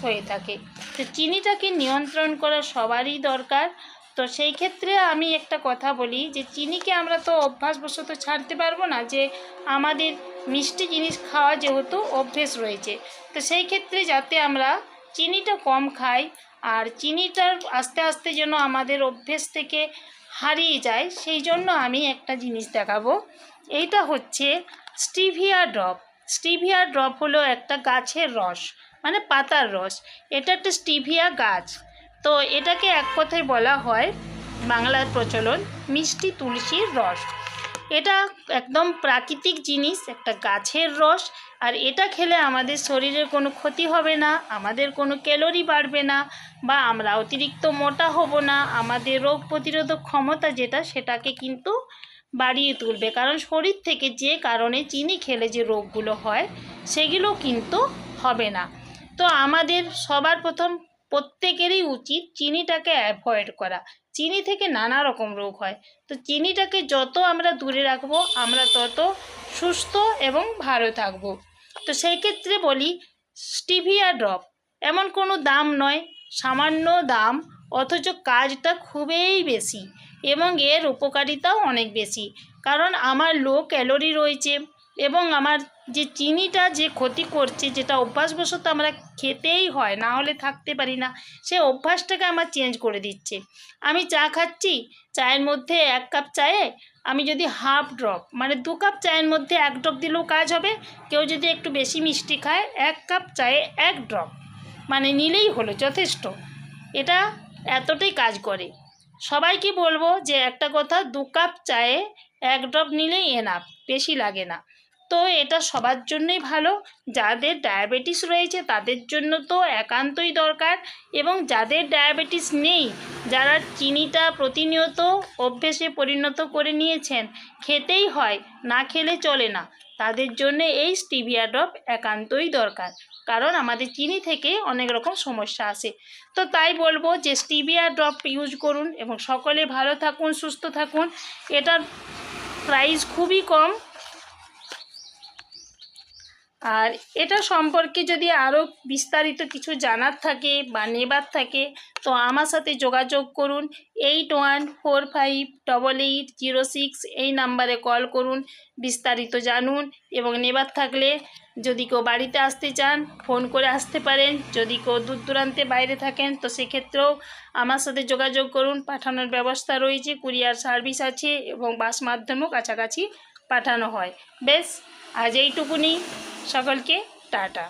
হয়ে থাকে। তো চিনিটাকে নিয়ন্ত্রণ করা সবারই দরকার। তো সেই ক্ষেত্রে আমি একটা কথা বলি যে চিনিকে আমরা তো অভ্যাসবশত ছাড়তে পারবো না, যে আমাদের মিষ্টি জিনিস খাওয়া যেহেতু অভ্যেস রয়েছে, তো সেই ক্ষেত্রে যাতে আমরা চিনিটা কম খাই আর চিনিটার আস্তে আস্তে যেন আমাদের অভ্যেস থেকে হারিয়ে যায়, সেই জন্য আমি একটা জিনিস দেখাবো। এইটা হচ্ছে স্টিভিয়া ড্রপ। স্টিভিয়া ড্রপ হলো একটা গাছের রস, মানে পাতার রস। এটা একটা স্টিভিয়া গাছ। তো এটাকে এক কথায় বলা হয় বাংলার প্রচলন মিষ্টি তুলসীর রস। এটা একদম প্রাকৃতিক জিনিস, একটা গাছের রস। আর এটা খেলে আমাদের শরীরের কোনো ক্ষতি হবে না, আমাদের কোনো ক্যালোরি বাড়বে না, বা আমরা অতিরিক্ত মোটা হব না। আমাদের রোগ প্রতিরোধক ক্ষমতা যেটা, সেটাকে কিন্তু বাড়িয়ে তুলবে। কারণ শরীর থেকে যে কারণে চিনি খেলে যে রোগগুলো হয় সেগুলো কিন্তু হবে না। তো আমাদের সবার প্রথম প্রত্যেকেরই উচিত চিনিটাকে অ্যাভয়েড করা। চিনি থেকে নানা রকম রোগ হয়। তো চিনিটাকে যত আমরা দূরে রাখবো আমরা তত সুস্থ এবং ভালো থাকবো। তো সেই ক্ষেত্রে বলি স্টিভিয়া ড্রপ এমন কোনো দাম নয়, সামান্য দাম, অথচ কাজটা খুবই বেশি এবং এর উপকারিতাও অনেক বেশি। কারণ আমার লো ক্যালোরি রয়েছে এবং আমার যে চিনিটা যে ক্ষতি করছে, যেটা অভ্যাসবশত আমরা খেতেই হয়, না হলে থাকতে পারি না, সে অভ্যাসটাকে আমার চেঞ্জ করে দিচ্ছে। আমি চা খাচ্ছি, চায়ের মধ্যে 1 কাপ চায়ে আমি যদি হাফ ড্রপ, মানে 2 কাপ চায়ের মধ্যে 1 ড্রপ দিলেও কাজ হবে। কেউ যদি একটু বেশি মিষ্টি খায়, 1 কাপ চায়ে 1 ড্রপ মানে নিলেই হলো, যথেষ্ট। এটা এতটাই কাজ করে। সবাইকে বলবো যে একটা কথা, 2 কাপ চায়ে 1 ড্রপ নিলেই এনাফ, বেশি লাগে না। তো এটা সবার জন্যই ভালো। যাদের ডায়াবেটিস রয়েছে তাদের জন্য তো একান্তই দরকার, এবং যাদের ডায়াবেটিস নেই, যারা চিনিটা প্রতিনিয়ত অভ্যেসে পরিণত করে নিয়েছেন, খেতেই হয়, না খেলে চলে না, তাদের জন্য এই স্টিভিয়া ড্রপ একান্তই দরকার। কারণ আমাদের চিনি থেকে অনেক রকম সমস্যা আসে। তো তাই বলবো যে স্টিভিয়া ড্রপ ইউজ করুন এবং সকলে ভালো থাকুন, সুস্থ থাকুন। এটার প্রাইস খুবই কম। আর এটা সম্পর্কে যদি আরও বিস্তারিত কিছু জানার থাকে বা নেবার থাকে তো আমার সাথে যোগাযোগ করুন। 81458806 এই নাম্বারে কল করুন, বিস্তারিত জানুন। এবং নেবার থাকলে যদি কেউ বাড়িতে আসতে চান ফোন করে আসতে পারেন। যদি কেউ দূর দূরান্তে বাইরে থাকেন তো সেক্ষেত্রেও আমার সাথে যোগাযোগ করুন, পাঠানোর ব্যবস্থা রয়েছে, কুরিয়ার সার্ভিস আছে এবং বাস মাধ্যমেও কাছাকাছি পাঠানো হয়। বেশ, আজ এইটুকুনি। সকলকে টাটা।